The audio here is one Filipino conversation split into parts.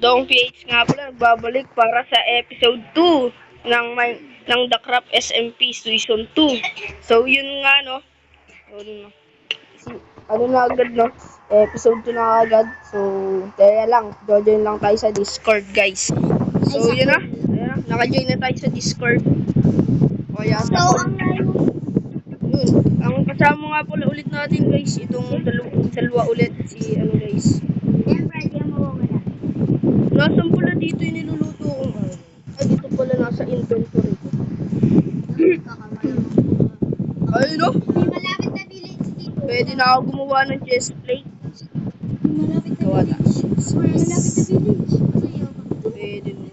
Itong PH nga pala nagbabalik para sa episode 2 ng The Craft SMP Season 2. So yun nga no. Ano na agad no? Episode 2 na agad. So kaya lang, join lang tayo sa Discord guys. So yun na. Naka-join na tayo sa Discord. Kaya So, ang kasama nga pala ulit natin guys, itong dalawa ulit si ano guys. siyempre, di mo mawala. Nasaan pala dito yung niluluto kong ano? Ay, dito pala nasa inventory ko. Ay, no? May malapit na village dito. Pwede na ako gumawa ng chest plate. Malapit na Gawa na. village. Malapit na village. Pwede na.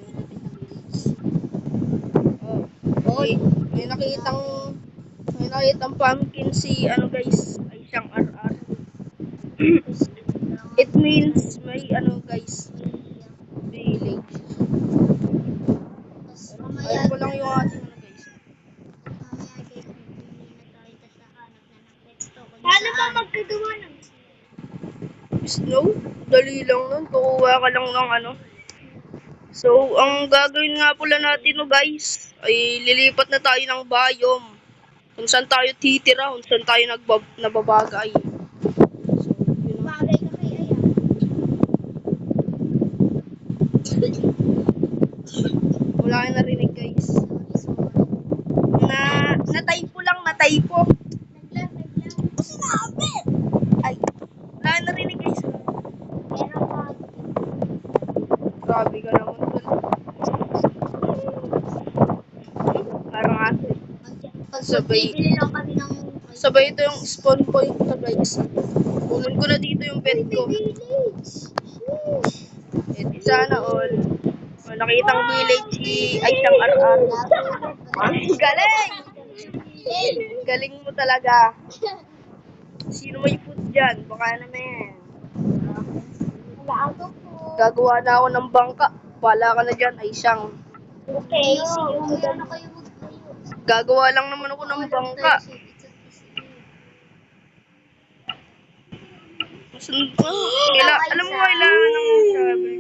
Oh, may nakitang pumpkin si ano guys, ay siyang RR. It means may ano guys, village. Ayun ko lang yung ating ano guys. Paano ba magkagawa ng Snow? Dali lang nun. Kukuha ka lang ng ano. So, ang gagawin nga pala natin no guys, ay lilipat na tayo ng biome. Kung saan tayo titira, kung saan tayo nababagay. So, yun na. bagay na kay Aya? Wala kayo narinig guys. Na-typo lang, na-typo. Naglag. Sinabi! Ay, wala kayo narinig guys. Meron pa. Grabe ka naman dun. Parang aso eh. Sabay. Bibili lang kami ng Sabay ito yung spawn point na guys. Kunin ko na dito yung pet ko. village. Eh di sana all. Nakitang village si ay siyang RR. Galing! Galing mo talaga. Sino may food dyan? Baka naman. Nag-auto po. Gagawa na ako ng bangka. Bala ka na dyan ay siyang. Okay, see you. Ano kayo Gagawa lang naman ako ng bangka. Alam mo kailangan ng shovel.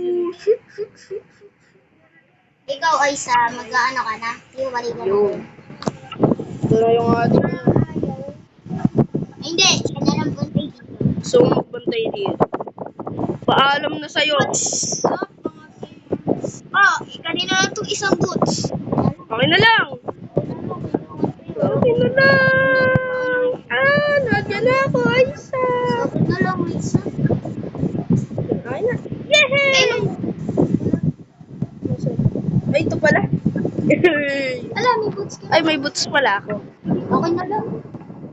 Ikaw ay mag-ano ka na? Yung balik ka na. Yun. Ito na yung ating. Ay, hindi. Siya na lang bantay dito. So magbantay dito. Paalam na sa'yo. Oh, kanina lang itong isang boots. Okay na lang. Okay na lang. Nandiyan na ako, Aisa. Sabot na lang, Lisa. Okay na. Yehey! Ay, ito pala. Alam, may boots ka. Ay, may boots pala ako. Okay na lang.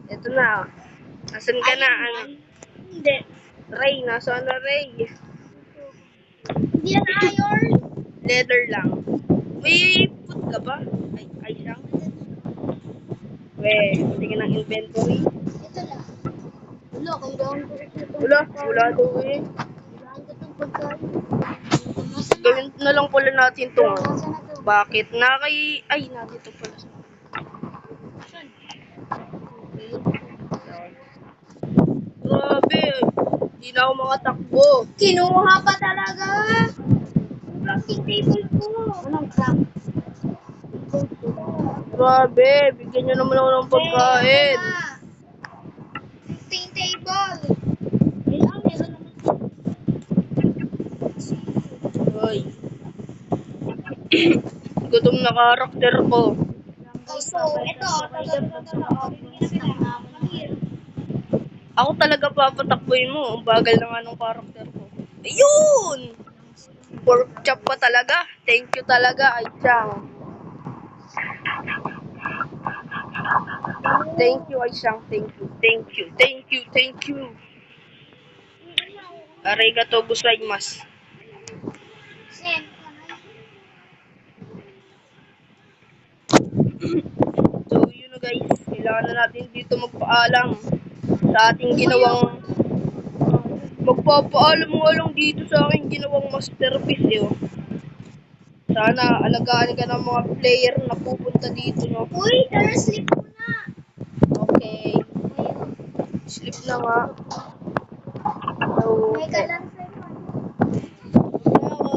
Ito na. Nasaan ka na? Ano? Hindi. Ray, nasaan na Ray? Hindi yan iron. Leather lang. May food ka ba? Ay siyang. Sige ng inventory. Ito lang. Wala, kailangan ko. Wala daw eh. Kailangan ko itong pagkain. Gawin na lang pala natin to. Nasaan na to? Bakit? Ay, nandito pala. Grabe. Hindi na ako makatakbo. Kinuha pa talaga. Crafting table ko. Anong craft? Grabe. Bigyan nyo naman ako ng pagkain. Crafting table. Meron naman. Ay. Gutom na karakter ko. So, ito. Ako talaga papatakboy mo. Ang bagal na nga ng karakter ko. Ayun! Pork chop pa talaga. Thank you talaga, Aisang. Thank you, Aisang. Thank you. Arigato gozaimasu. So, yun na guys. Kailangan na natin dito magpaalam sa ating ginawang magpapaalam mo lang dito sa aking ginawang masterpiece eh. Oh. Sana alagaan ka ng mga player na pupunta dito, no? Uy, tara, sleep muna. Okay. Sleep na nga. So, May kalan sa'yo. ako.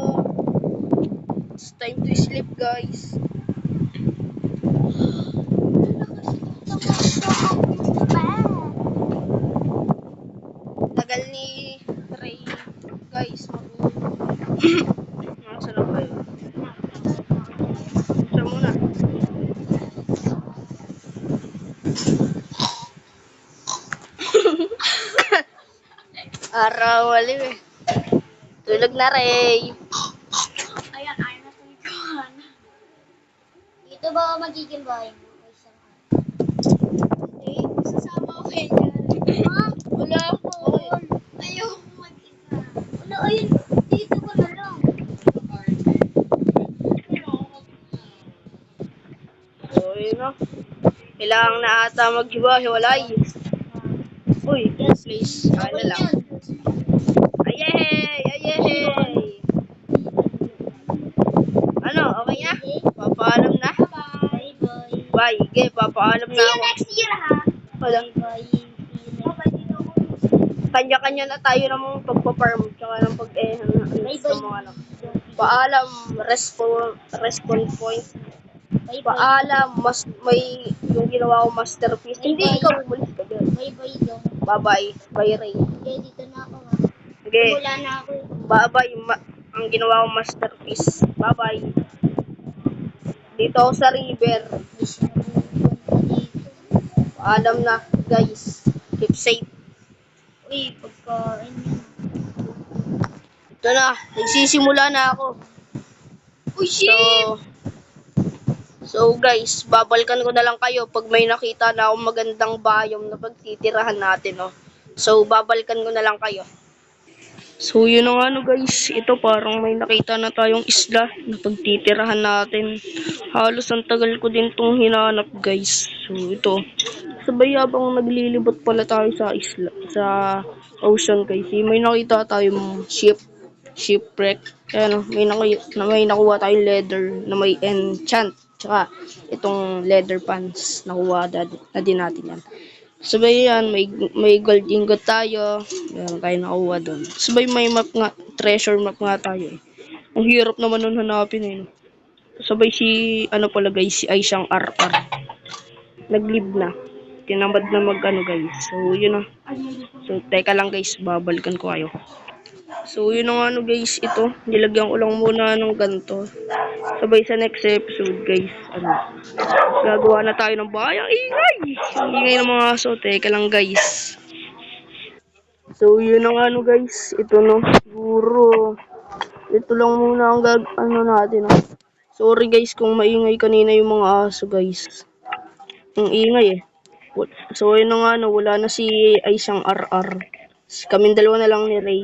Araw, aliw eh. Tulog na, Ray. Ayan, ayaw na tulikuhan. Dito ba magiging bahay mo? Ay, saan? Eh, sasama ko kayo dyan. Ha? Wala po. Ayaw ko mag-isa. Wala, ayun. Dito ko na lang. So, yun o. Kailangan na ata maghiwa-hiwalay. Uy, please. Ano lang. Ayehey! Ayehey! Ano, okay na? Papaalam na? Bye-bye. Bye. Okay, papaalam See na you ako. next year, ha? Wala. Bye-bye. See you next year. Kanya-kanya na tayo ng mga pagpa-farm tsaka ng Bye-bye. sa mga ano. Paalam, respond point. Bye-bye. Paalam, may yung ginawa ko masterpiece. Hindi, Bye-bye. ikaw umalis ka dyan. Bye-bye, Dong. Bye-bye. Bye, Ray. Okay, dito na ako, ha? Okay. Wala na ako. Bye-bye. Ang ginawa ko masterpiece. Bye-bye. Dito ako sa river. May sinabuhan pa dito. Paalam na, guys. Keep safe. Uy, pagkain yan. Ito na. Nagsisimula na ako. Uy, shit! So guys, babalikan ko na lang kayo pag may nakita na akong magandang biome na pagtitirahan natin, no. So babalikan ko na lang kayo. So yun na nga no guys, ito parang may nakita na tayong isla na pagtitirahan natin. Halos ang tagal ko din tong hinanap guys. So ito, sabay habang naglilibot pala tayo sa isla, sa ocean guys, may nakita tayong shipwreck. Ayan, may nakuha tayong leather na may enchant. Tsaka itong leather pants, nakuha na din natin yan. Sabay yan, may gold ingot tayo. Ayan, tayo nakuha doon. Sabay may map nga, treasure map nga tayo eh. Ang hirap naman nun hanapin eh. Sabay si, ano pala guys, si Aisang RR. Nag-leave na. Tinamad na mag-ano guys. So yun na. So teka lang guys, babalikan ko kayo. So yun na nga no guys, ito. Nilagyan ko lang muna ng ganito. Sabay sa next episode guys, ano, gagawa na tayo ng bahay. Ang ingay! Ang ingay ng mga aso. Teka lang guys. So yun na nga no guys, ito no. Siguro, ito lang muna ang ano natin no. Sorry guys kung maingay kanina yung mga aso guys. Ang ingay eh. So yun na nga no, wala na si Aisang RR. Kaming dalawa na lang ni Ray.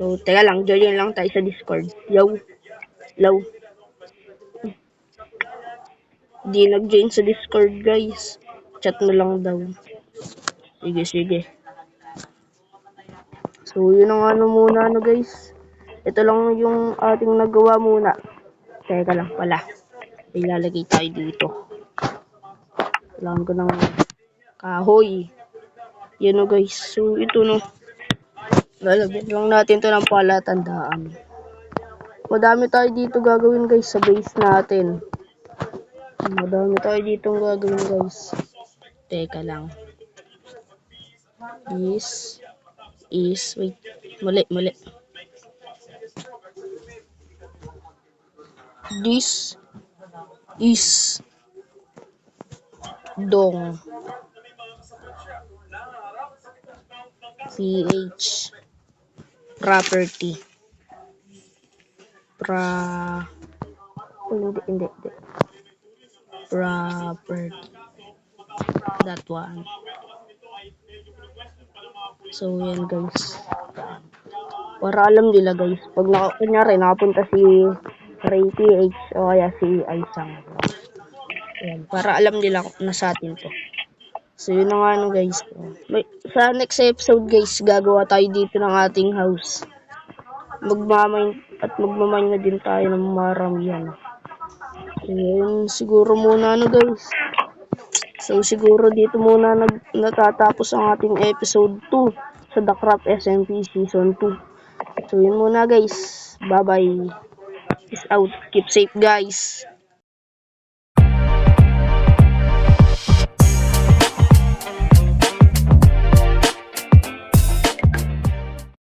So, teka lang, join lang tayo sa Discord. Yo. Hello. Di nag-join sa Discord, guys. Chat mo lang daw. Sige, sige. So, yun ang ano muna, no, guys. Ito lang yung ating nagawa muna. Teka lang pala. Ilalagay tayo dito. Kailangan ko ng kahoy. Yun, no, guys. So, ito, no. Lalagyan lang natin to ng palatandaan. Madami tayo dito gagawin, guys, sa base natin. Madami tayo dito gagawin, guys. Teka lang. Wait. Mali. This is Dong. PH. Property. Hindi. Property. That one. So, yan guys. Para alam nila guys. Pag kunyari, nakapunta si Ray PH o kaya si Aisang. Yan. Para alam nila na sa atin to. So, yun na nga no guys. Sa next episode guys, gagawa tayo dito ng ating house. Magmamain na din tayo ng maramihan. So, yun siguro muna no guys. So, siguro dito muna natatapos ang ating episode 2 sa The Craft SMP Season 2. So, yun muna guys. Bye-bye. Peace out. Keep safe guys.